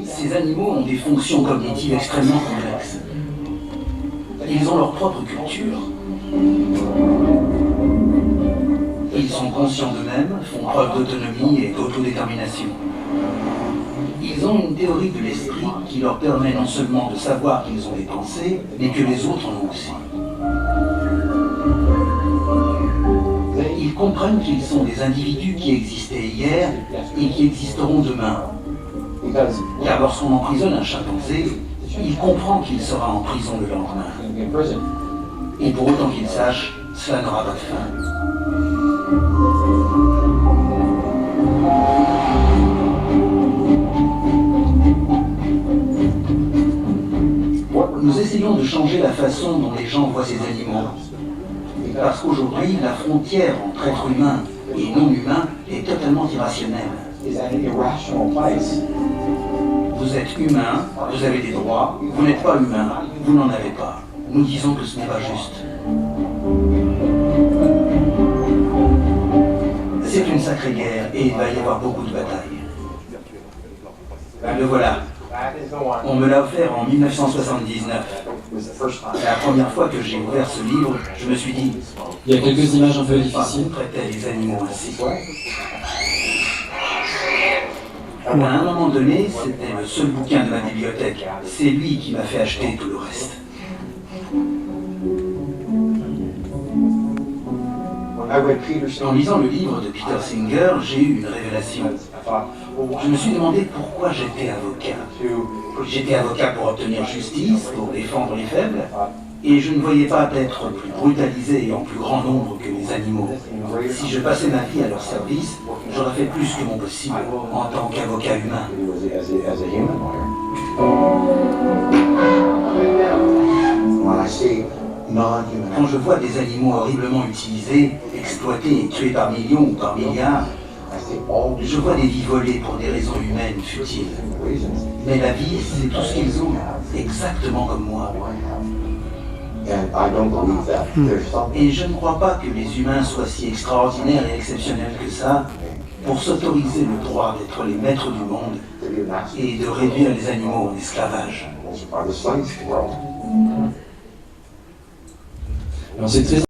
Ces animaux ont des fonctions cognitives extrêmement complexes. Ils ont leur propre culture. Ils sont conscients d'eux-mêmes, font preuve d'autonomie et d'autodétermination. Ils ont une théorie de l'esprit qui leur permet non seulement de savoir qu'ils ont des pensées, mais que les autres en ont aussi. Ils comprennent qu'ils sont des individus qui existaient hier et qui existeront demain. Car lorsqu'on emprisonne un chimpanzé, il comprend qu'il sera en prison le lendemain. Et pour autant qu'il sache, cela n'aura pas de fin. Nous essayons de changer la façon dont les gens voient ces animaux. Parce qu'aujourd'hui, la frontière entre être humain et non humain est totalement irrationnelle. Vous êtes humain, vous avez des droits, vous n'êtes pas humain, vous n'en avez pas. Nous disons que ce n'est pas juste. C'est une sacrée guerre et il va y avoir beaucoup de batailles. Le voilà. On me l'a offert en 1979. La première fois que j'ai ouvert ce livre, je me suis dit... Il y a quelques images un peu difficiles. On traitait les animaux ainsi. À un moment donné, c'était le seul bouquin de ma bibliothèque. C'est lui qui m'a fait acheter tout le reste. En lisant le livre de Peter Singer, j'ai eu une révélation. Je me suis demandé pourquoi j'étais avocat. J'étais avocat pour obtenir justice, pour défendre les faibles, et je ne voyais pas d'être plus brutalisé et en plus grand nombre que les animaux. Si je passais ma vie à leur service, j'aurais fait plus que mon possible en tant qu'avocat humain. Quand je vois des animaux horriblement utilisés, exploités et tués par millions ou par milliards, je vois des vies volées pour des raisons humaines futiles. Mais la vie, c'est tout ce qu'ils ont, exactement comme moi. Et je ne crois pas que les humains soient si extraordinaires et exceptionnels que ça pour s'autoriser le droit d'être les maîtres du monde et de réduire les animaux en esclavage. Alors c'est très